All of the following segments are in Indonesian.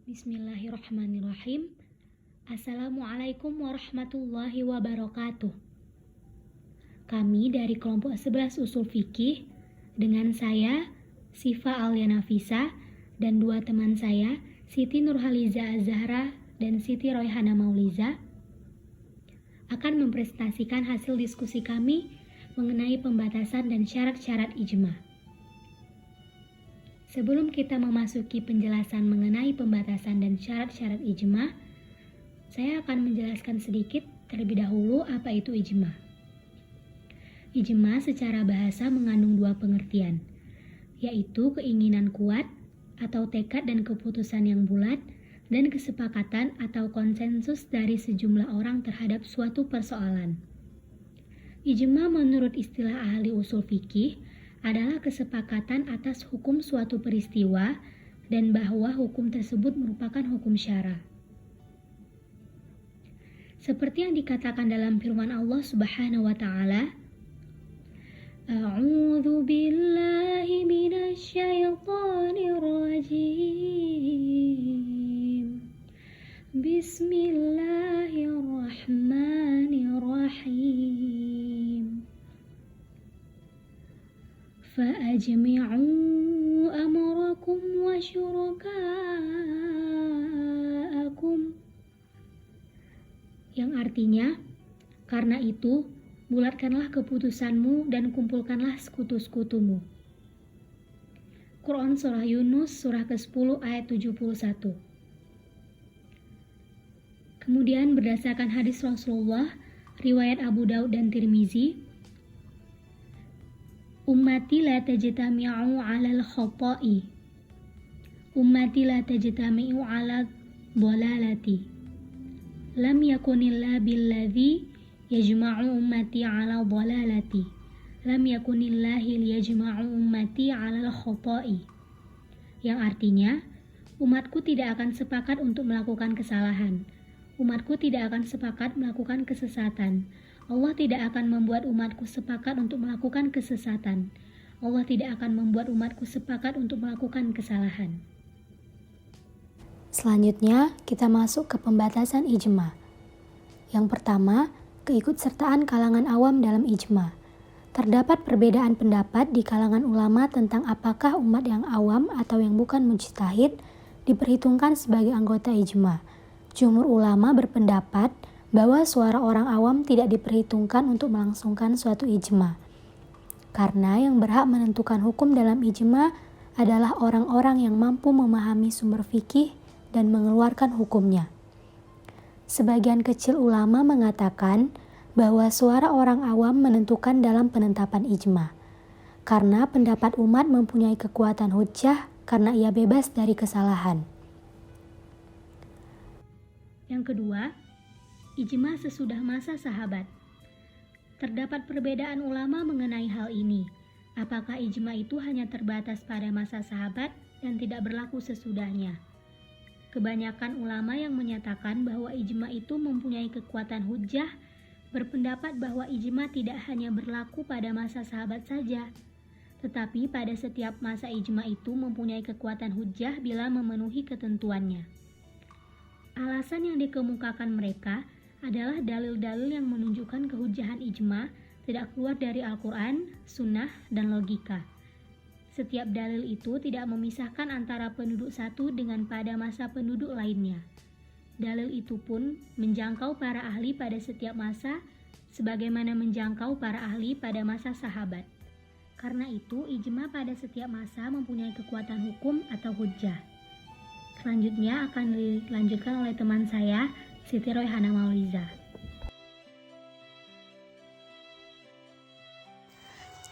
Bismillahirrahmanirrahim. Assalamualaikum warahmatullahi wabarakatuh. Kami dari kelompok 11 Usul Fikih dengan saya Sifa Alia Nafisa dan dua teman saya Siti Nurhaliza Az-Zahra dan Siti Royhana Mauliza akan mempresentasikan hasil diskusi kami mengenai pembatasan dan syarat-syarat ijma. Sebelum kita memasuki penjelasan mengenai pembatasan dan syarat-syarat ijma, saya akan menjelaskan sedikit terlebih dahulu apa itu ijma. Ijma secara bahasa mengandung dua pengertian, yaitu keinginan kuat atau tekad dan keputusan yang bulat, dan kesepakatan atau konsensus dari sejumlah orang terhadap suatu persoalan. Ijma menurut istilah ahli usul fikih adalah kesepakatan atas hukum suatu peristiwa dan bahwa hukum tersebut merupakan hukum syara. Seperti yang dikatakan dalam firman Allah Subhanahu wa taala, A'udzu billahi minasy syaithanir rajim. Bismillahirrahmanirrahim. Fa'ajmi'u amrakum wa syuraka'akum. Yang artinya, karena itu, bulatkanlah keputusanmu dan kumpulkanlah sekutu-sekutumu. Quran Surah Yunus Surah ke-10 ayat 71. Kemudian berdasarkan hadis Rasulullah, riwayat Abu Daud dan Tirmizi, Ummati la tajtami'u 'alal khata'i. Ummati la tajtami'u 'ala dhalalati. Lam yakunillah billadzi yajma'u ummati 'ala dhalalati. Lam yakunillahi liyajma'u ummati 'alal khata'i. Yang artinya, umatku tidak akan sepakat untuk melakukan kesalahan. Umatku tidak akan sepakat melakukan kesesatan. Allah tidak akan membuat umatku sepakat untuk melakukan kesesatan. Allah tidak akan membuat umatku sepakat untuk melakukan kesalahan. Selanjutnya, kita masuk ke pembatasan ijma. Yang pertama, keikutsertaan kalangan awam dalam ijma. Terdapat perbedaan pendapat di kalangan ulama tentang apakah umat yang awam atau yang bukan mujtahid diperhitungkan sebagai anggota ijma. Jumhur ulama berpendapat bahwa suara orang awam tidak diperhitungkan untuk melangsungkan suatu ijma. Karena yang berhak menentukan hukum dalam ijma adalah orang-orang yang mampu memahami sumber fikih dan mengeluarkan hukumnya. Sebagian kecil ulama mengatakan bahwa suara orang awam menentukan dalam penetapan ijma. Karena pendapat umat mempunyai kekuatan hujjah karena ia bebas dari kesalahan. Yang kedua, ijma sesudah masa sahabat. Terdapat perbedaan ulama mengenai hal ini. Apakah ijma itu hanya terbatas pada masa sahabat dan tidak berlaku sesudahnya? Kebanyakan ulama yang menyatakan bahwa ijma itu mempunyai kekuatan hujjah berpendapat bahwa ijma tidak hanya berlaku pada masa sahabat saja, tetapi pada setiap masa ijma itu mempunyai kekuatan hujjah bila memenuhi ketentuannya. Alasan yang dikemukakan mereka adalah dalil-dalil yang menunjukkan kehujahan ijma tidak keluar dari Al-Quran, Sunnah, dan logika. Setiap dalil itu tidak memisahkan antara penduduk satu dengan pada masa penduduk lainnya. Dalil itu pun menjangkau para ahli pada setiap masa, sebagaimana menjangkau para ahli pada masa sahabat. Karena itu, ijma pada setiap masa mempunyai kekuatan hukum atau hujjah. Selanjutnya akan dilanjutkan oleh teman saya, Siti Royhana Mauliza.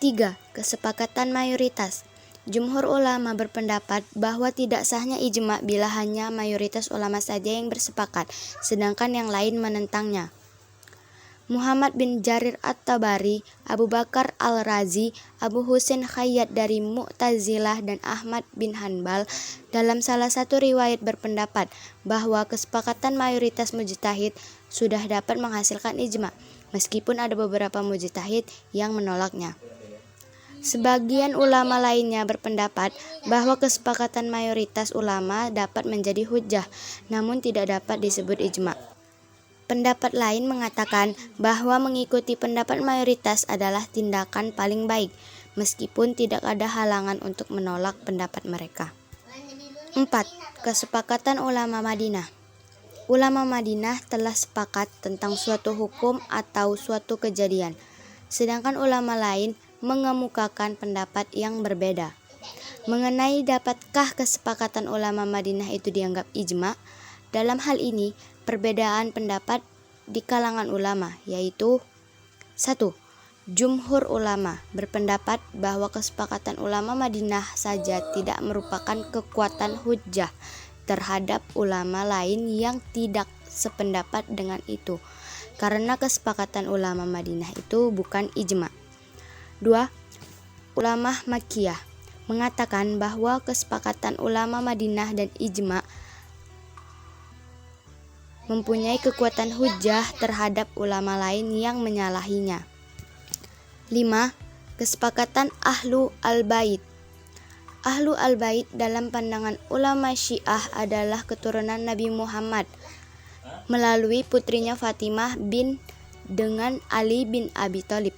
3. Kesepakatan mayoritas. Jumhur ulama berpendapat bahwa tidak sahnya ijma bila hanya mayoritas ulama saja yang bersepakat, sedangkan yang lain menentangnya. Muhammad bin Jarir At-Tabari, Abu Bakar Al-Razi, Abu Husain Khayyat dari Mu'tazilah, dan Ahmad bin Hanbal dalam salah satu riwayat berpendapat bahwa kesepakatan mayoritas mujtahid sudah dapat menghasilkan ijma, meskipun ada beberapa mujtahid yang menolaknya. Sebagian ulama lainnya berpendapat bahwa kesepakatan mayoritas ulama dapat menjadi hujjah, namun tidak dapat disebut ijma. Pendapat lain mengatakan bahwa mengikuti pendapat mayoritas adalah tindakan paling baik, meskipun tidak ada halangan untuk menolak pendapat mereka. 4. Kesepakatan ulama Madinah. Ulama Madinah telah sepakat tentang suatu hukum atau suatu kejadian, sedangkan ulama lain mengemukakan pendapat yang berbeda. Mengenai dapatkah kesepakatan ulama Madinah itu dianggap ijma, dalam hal ini perbedaan pendapat di kalangan ulama, yaitu 1. Jumhur ulama berpendapat bahwa kesepakatan ulama Madinah saja tidak merupakan kekuatan hujjah terhadap ulama lain yang tidak sependapat dengan itu, karena kesepakatan ulama Madinah itu bukan ijma. 2. Ulama Makkiyah mengatakan bahwa kesepakatan ulama Madinah dan ijma mempunyai kekuatan hujjah terhadap ulama lain yang menyalahinya. 5. Kesepakatan Ahlu al-Bait. Ahlu al-Bait dalam pandangan ulama Syiah adalah keturunan Nabi Muhammad melalui putrinya Fatimah dengan Ali bin Abi Thalib.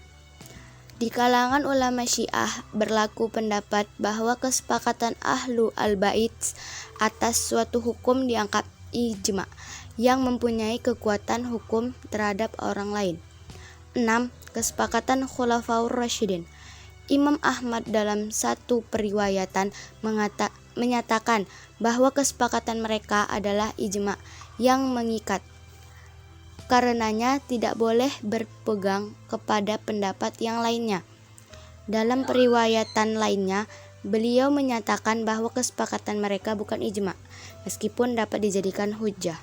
Di kalangan ulama Syiah berlaku pendapat bahwa kesepakatan Ahlu al-Bait atas suatu hukum dianggap ijma yang mempunyai kekuatan hukum terhadap orang lain. 6. Kesepakatan Khulafaur Rasyidin. Imam Ahmad dalam satu periwayatan menyatakan bahwa kesepakatan mereka adalah ijma yang mengikat. Karenanya tidak boleh berpegang kepada pendapat yang lainnya. Dalam periwayatan lainnya, beliau menyatakan bahwa kesepakatan mereka bukan ijma, meskipun dapat dijadikan hujjah.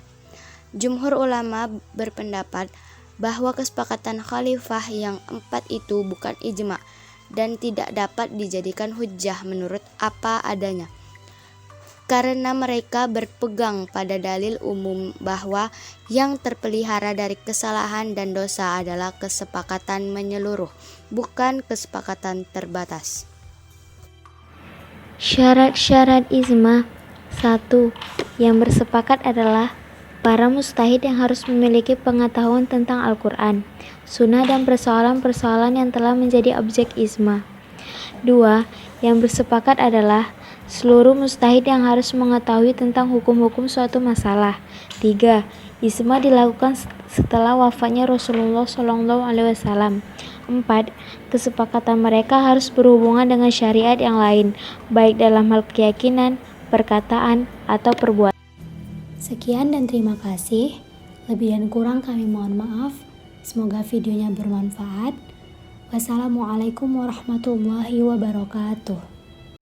Jumhur ulama berpendapat bahwa kesepakatan khalifah yang 4 itu bukan ijma dan tidak dapat dijadikan hujjah menurut apa adanya, karena mereka berpegang pada dalil umum bahwa yang terpelihara dari kesalahan dan dosa adalah kesepakatan menyeluruh, bukan kesepakatan terbatas. Syarat-syarat ijma. 1. Yang bersepakat adalah para mujtahid yang harus memiliki pengetahuan tentang Al-Quran, Sunnah, dan persoalan-persoalan yang telah menjadi objek ijma. 2. Yang bersepakat adalah seluruh mujtahid yang harus mengetahui tentang hukum-hukum suatu masalah. 3. Ijma dilakukan setelah wafatnya Rasulullah SAW. 4. Kesepakatan mereka harus berhubungan dengan syariat yang lain, baik dalam hal keyakinan, perkataan, atau perbuatan. Sekian dan terima kasih. Lebih dan kurang kami mohon maaf. Semoga videonya bermanfaat. Wassalamualaikum warahmatullahi wabarakatuh.